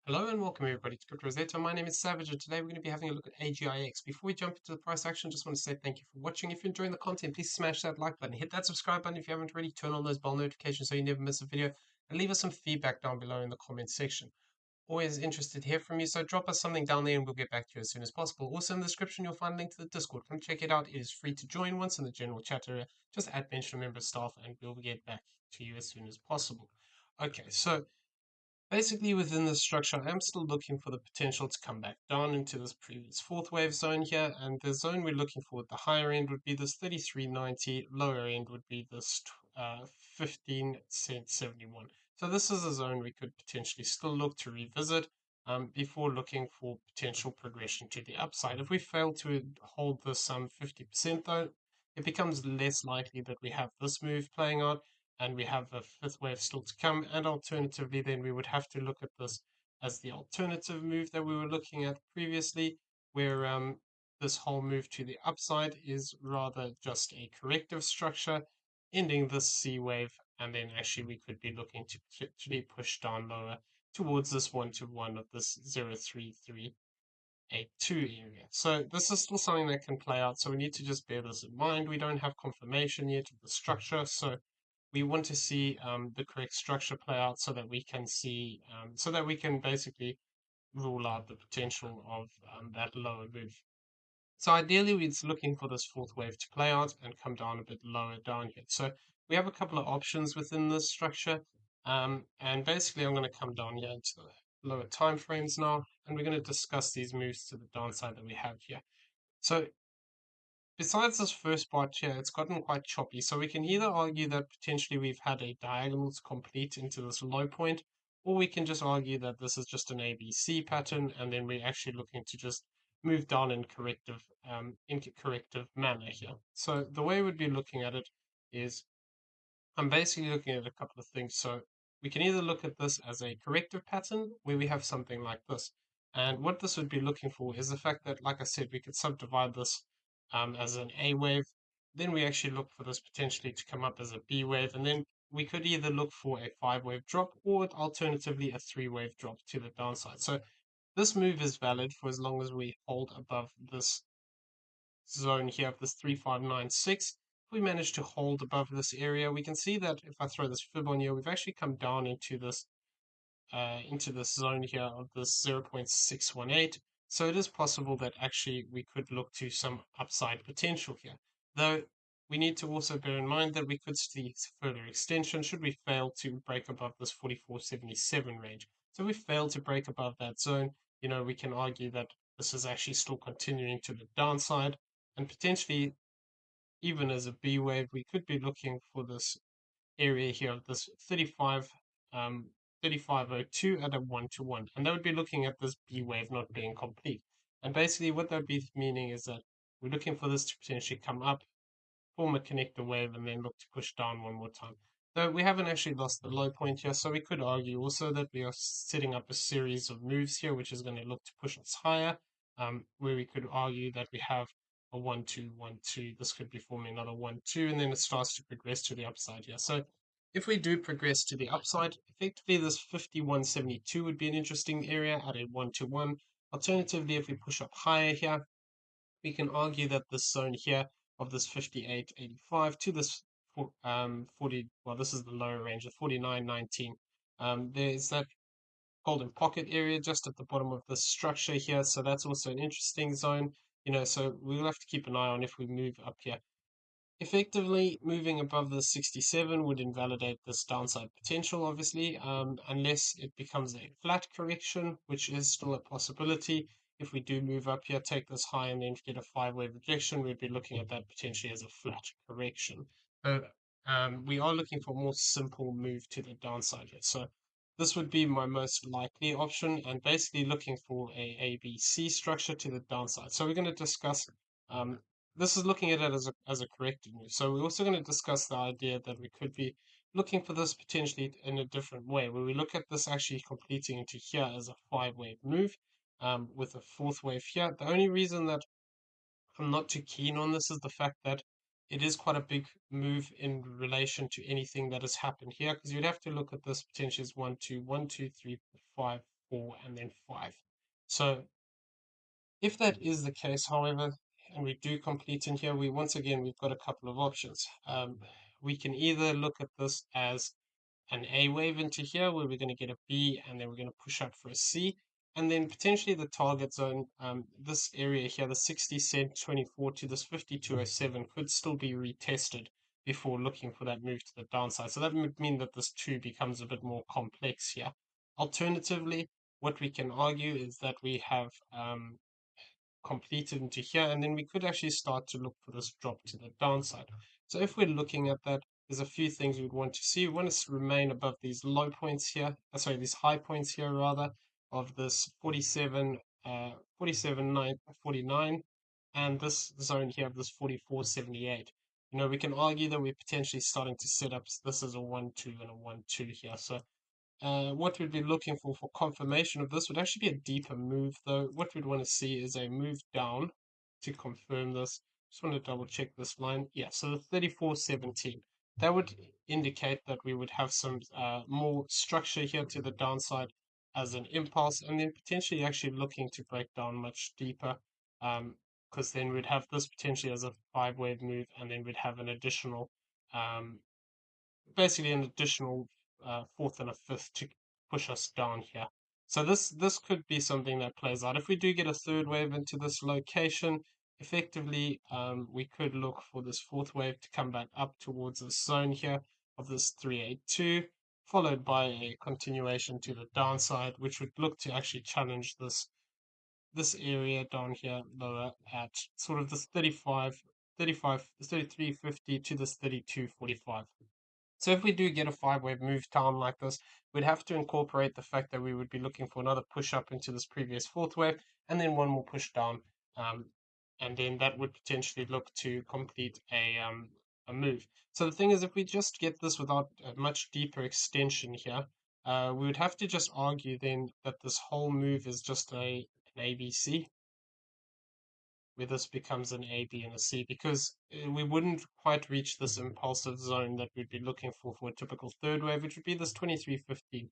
Hello and welcome everybody to Crypto Rosetta. My name is Savage and today we're going to be having a look at AGIX. Before we jump into the price action, just want to say thank you for watching. If you're enjoying the content, please smash that like button, hit that subscribe button if you haven't already, turn on those bell notifications so you never miss a video, and leave us some feedback down below in the comments section. Always interested to hear from you, so drop us something down there and we'll get back to you as soon as possible. Also in the description you'll find a link to the Discord. Come check it out. It is free to join once in the general chat area. Just add mention member staff and we'll get back to you as soon as possible. Okay, so basically, within this structure, I'm still looking for the potential to come back down into this previous fourth wave zone here, and the zone we're looking for at the higher end would be this 33.90, lower end would be this 15 cent 71. So this is a zone we could potentially still look to revisit before looking for potential progression to the upside. If we fail to hold this 50% though, it becomes less likely that we have this move playing out and we have a fifth wave still to come. And alternatively, then we would have to look at this as the alternative move that we were looking at previously, where this whole move to the upside is rather just a corrective structure, ending this C wave, and then actually we could be looking to potentially push down lower towards this 1-to-1 of this 0.3382 area. So this is still something that can play out, so we need to just bear this in mind. We don't have confirmation yet of the structure, so we want to see the correct structure play out so that we can see, so that we can basically rule out the potential of that lower move. So ideally, we're looking for this fourth wave to play out and come down a bit lower down here. So we have a couple of options within this structure. And basically, I'm going to come down here into the lower time frames now, and we're going to discuss these moves to the downside that we have here. So besides this first part here, it's gotten quite choppy. So we can either argue that potentially we've had a diagonal to complete into this low point, or we can just argue that this is just an ABC pattern, and then we're actually looking to just move down in corrective manner here. So the way we'd be looking at it is I'm basically looking at a couple of things. So we can either look at this as a corrective pattern where we have something like this. And what this would be looking for is the fact that, like I said, we could subdivide this as an A wave. Then we actually look for this potentially to come up as a B wave. And then we could either look for a 5-wave drop or alternatively a 3-wave drop to the downside. So this move is valid for as long as we hold above this zone here of this 3596. If we manage to hold above this area, we can see that if I throw this fib on here, we've actually come down into this zone here of this 0.618. So it is possible that actually we could look to some upside potential here. Though we need to also bear in mind that we could see further extension should we fail to break above this 44.77 range. So if we fail to break above that zone, we can argue that this is actually still continuing to the downside, and potentially even as a B wave, we could be looking for this area here of this 3502 at a 1-to-1, and that would be looking at this B wave not being complete. And basically what that would be meaning is that we're looking for this to potentially come up, form a connector wave, and then look to push down one more time. Though we haven't actually lost the low point here, so we could argue also that we are setting up a series of moves here, which is going to look to push us higher, where we could argue that we have a 1-2, 1-2. This could be forming another 1-2, and then it starts to progress to the upside here. So if we do progress to the upside, effectively this 51.72 would be an interesting area at a 1-to-1. Alternatively, if we push up higher here, we can argue that this zone here of this 58.85 to this 40, well, this is the lower range of 49.19. There's that golden pocket area just at the bottom of the structure here, so that's also an interesting zone. So we'll have to keep an eye on if we move up here. Effectively, moving above the 67 would invalidate this downside potential, obviously, unless it becomes a flat correction, which is still a possibility. If we do move up here, take this high, and then get a 5-wave rejection, we'd be looking at that potentially as a flat correction. So we are looking for a more simple move to the downside here. So this would be my most likely option, and basically looking for a ABC structure to the downside. So we're going to discuss this is looking at it as a corrective move. So we're also going to discuss the idea that we could be looking for this potentially in a different way, where we look at this actually completing into here as a 5-wave move with a 4th wave here. The only reason that I'm not too keen on this is the fact that it is quite a big move in relation to anything that has happened here, because you'd have to look at this potentially as 1, 2, 1, 2, 3, 4, 5, 4, and then 5. So if that is the case, however, and we do complete in here, we've got a couple of options. We can either look at this as an A wave into here where we're going to get a B and then we're going to push up for a C. And then potentially the target zone, this area here, the 60 cent 24 to this 5207 could still be retested before looking for that move to the downside. So that would mean that this 2 becomes a bit more complex here. Alternatively, what we can argue is that we have completed into here, and then we could actually start to look for this drop to the downside. So if we're looking at that, there's a few things we'd want to see. We want to remain above these low points here, these high points here rather, of this 47, 49, and this zone here of this 44.78. We can argue that we're potentially starting to set up this as a 1-2 and a 1-2 here. So what we'd be looking for confirmation of this would actually be a deeper move, though. What we'd want to see is a move down to confirm this. Just want to double check this line. Yeah, so the 34.17. That would indicate that we would have some more structure here to the downside as an impulse, and then potentially actually looking to break down much deeper, because then we'd have this potentially as a 5-wave move, and then we'd have an additional um, basically an additional fourth and a fifth to push us down here. So this could be something that plays out. If we do get a third wave into this location, effectively we could look for this fourth wave to come back up towards this zone here of this 382, followed by a continuation to the downside, which would look to actually challenge this area down here lower at sort of this 33.50 to this 32.45. So if we do get a 5-wave move down like this, we'd have to incorporate the fact that we would be looking for another push up into this previous fourth wave, and then one more push down, and then that would potentially look to complete a move. So the thing is, if we just get this without a much deeper extension here, we would have to just argue then that this whole move is just an ABC, where this becomes an A, B, and a C, because we wouldn't quite reach this impulsive zone that we'd be looking for a typical third wave, which would be this 23.15.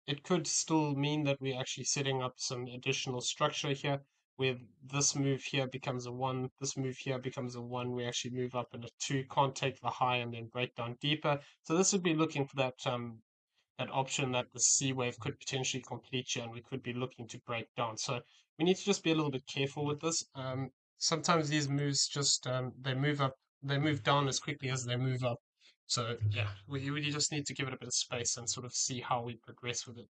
It could still mean that we're actually setting up some additional structure here, where this move here becomes a 1, this move here becomes a 1, we actually move up in a 2, can't take the high and then break down deeper. So this would be looking for that option that the C wave could potentially complete here, and we could be looking to break down. So we need to just be a little bit careful with this. Sometimes these moves just they move down as quickly as they move up. So yeah, we really just need to give it a bit of space and sort of see how we progress with it.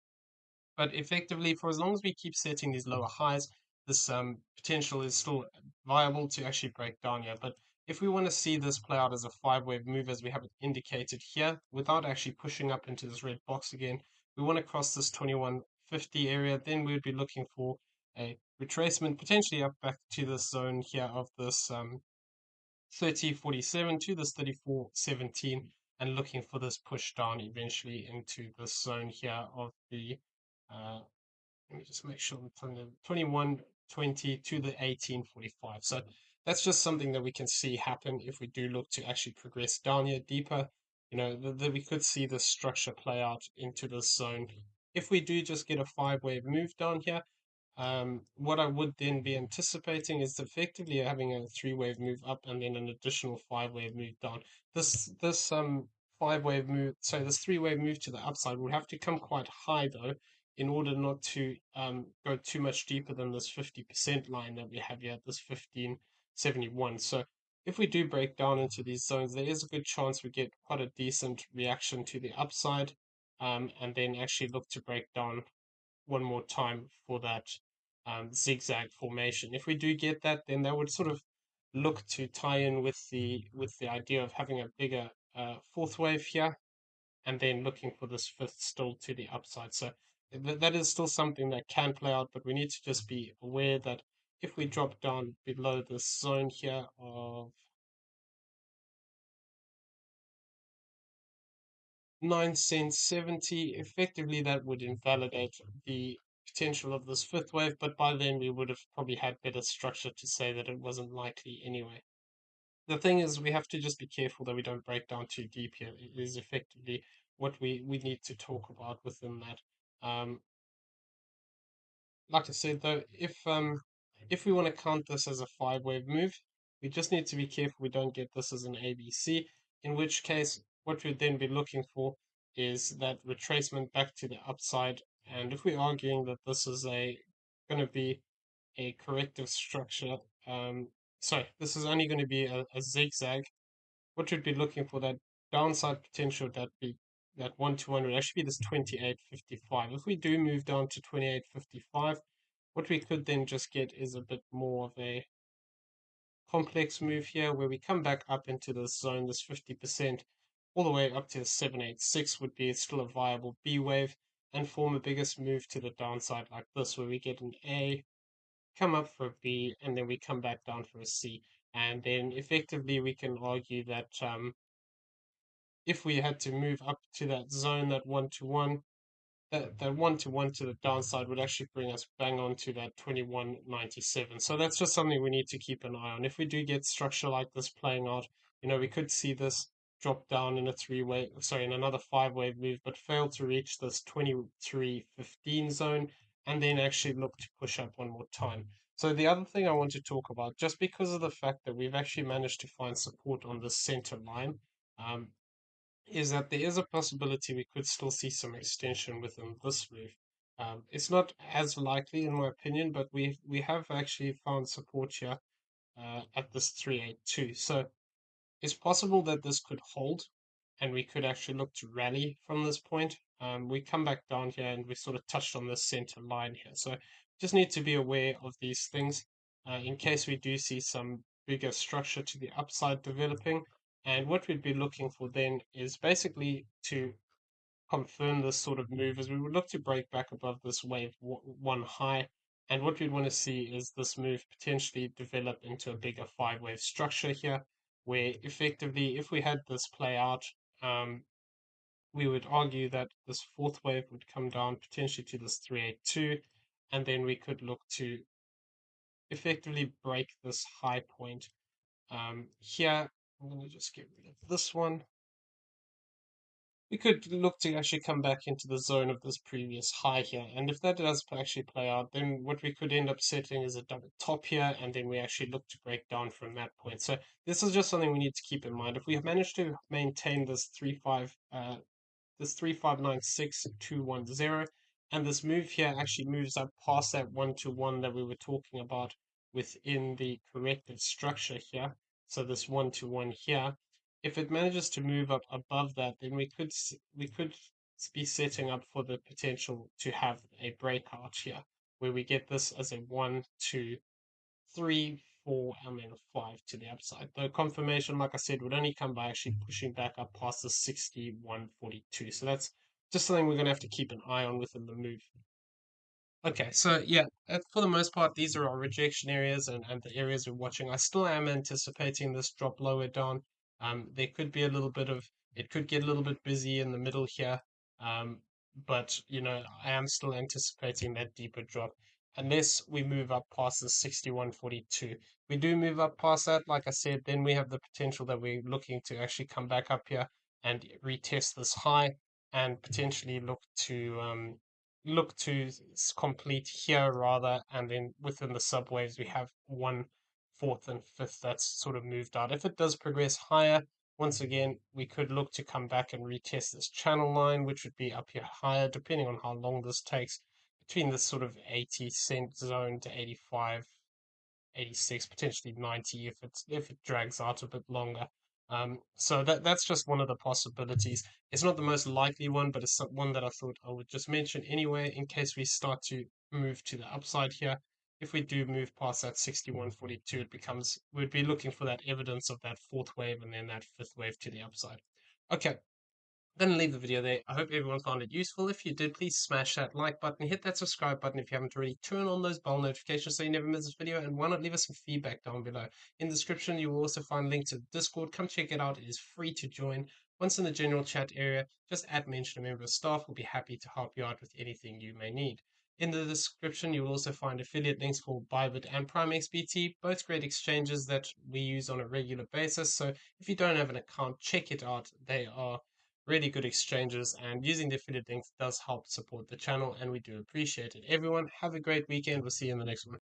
But effectively, for as long as we keep setting these lower highs, this potential is still viable to actually break down here. But if we want to see this play out as a 5-wave move, as we have it indicated here, without actually pushing up into this red box again, we want to cross this 2150 area. Then we would be looking for a retracement, potentially up back to this zone here of this 3047 to this 3417, and looking for this push down eventually into this zone here of the let me just make sure I'm telling them 2120 to the 1845. So that's just something that we can see happen if we do look to actually progress down here deeper. That we could see the structure play out into this zone. If we do just get a 5-wave move down here, what I would then be anticipating is effectively having a 3-wave move up and then an additional 5-wave move down. This 5-wave move, so this 3-wave move to the upside would have to come quite high though, in order not to go too much deeper than this 50% line that we have here at this 1571. So if we do break down into these zones, there is a good chance we get quite a decent reaction to the upside, and then actually look to break down one more time for that zigzag formation. If we do get that, then that would sort of look to tie in with the idea of having a bigger fourth wave here, and then looking for this fifth still to the upside. So that is still something that can play out, but we need to just be aware that if we drop down below this zone here of 9 cents 70, effectively that would invalidate the potential of this fifth wave, but by then we would have probably had better structure to say that it wasn't likely anyway. The thing is, we have to just be careful that we don't break down too deep here. It is effectively what we need to talk about within that. like I said though, if we want to count this as a five-wave move, we just need to be careful we don't get this as an ABC, in which case what we'd then be looking for is that retracement back to the upside. And if we're arguing that this is a going to be a corrective structure, sorry, this is only going to be a zigzag, what you'd be looking for that downside potential that 1 to 1 would actually be this 28.55. If we do move down to 28.55, what we could then just get is a bit more of a complex move here where we come back up into this zone, this 50%, all the way up to the 786 would be still a viable B wave and form a biggest move to the downside like this, where we get an A, come up for a B, and then we come back down for a C. And then effectively we can argue that if we had to move up to that zone, that 1 to 1, that 1 to 1 to the downside would actually bring us bang on to that 21.97. So that's just something we need to keep an eye on. If we do get structure like this playing out, we could see this drop down in a in another five-wave move, but fail to reach this 23.15 zone and then actually look to push up one more time. So the other thing I want to talk about, just because of the fact that we've actually managed to find support on this center line, um, is that there is a possibility we could still see some extension within this move. It's not as likely, in my opinion, but we have actually found support here at this 382. So it's possible that this could hold and we could actually look to rally from this point. We come back down here and we sort of touched on this center line here. So just need to be aware of these things in case we do see some bigger structure to the upside developing. And what we'd be looking for then is basically to confirm this sort of move as we would look to break back above this wave one high. And what we'd want to see is this move potentially develop into a bigger five-wave structure here, where effectively, if we had this play out, um, we would argue that this fourth wave would come down potentially to this 382, and then we could look to effectively break this high point. Here, I'm going to just get rid of this one. We could look to actually come back into the zone of this previous high here. And if that does actually play out, then what we could end up setting is a double top here, and then we actually look to break down from that point. So this is just something we need to keep in mind. If we have managed to maintain this 3596210, and this move here actually moves up past that 1 to 1 that we were talking about within the corrective structure here. So this 1 to 1 here, if it manages to move up above that, then we could be setting up for the potential to have a breakout here, where we get this as a 1, 2, 3, 4, and then a 5 to the upside. The confirmation, like I said, would only come by actually pushing back up past the 61.42. So that's just something we're going to have to keep an eye on within the move. Okay, so yeah, for the most part, these are our rejection areas and the areas we're watching. I still am anticipating this drop lower down. There could be a little bit of, it could get a little bit busy in the middle here. But I am still anticipating that deeper drop unless we move up past the 61.42. We do move up past that, like I said, then we have the potential that we're looking to actually come back up here and retest this high and potentially look to complete here rather, and then within the subwaves we have 1/4 and 5th that's sort of moved out. If it does progress higher, once again we could look to come back and retest this channel line, which would be up here higher, depending on how long this takes, between this sort of 80 cent zone to 85, 86, potentially 90 if it drags out a bit longer. So that's just one of the possibilities. It's not the most likely one, but it's one that I thought I would just mention anyway in case we start to move to the upside here. If we do move past that 61.42, we'd be looking for that evidence of that fourth wave and then that fifth wave to the upside. Okay, I'm going to leave the video there. I hope everyone found it useful. If you did, please smash that like button, hit that subscribe button if you haven't already, turn on those bell notifications so you never miss this video, and why not leave us some feedback down below. In the description, you will also find links to the Discord. Come check it out. It is free to join. Once in the general chat area, just mention a member of staff. We'll be happy to help you out with anything you may need. In the description, you will also find affiliate links for BYBIT and PrimeXBT, both great exchanges that we use on a regular basis. So if you don't have an account, check it out. They are really good exchanges, and using the affiliate links does help support the channel, and we do appreciate it. Everyone, have a great weekend. We'll see you in the next one.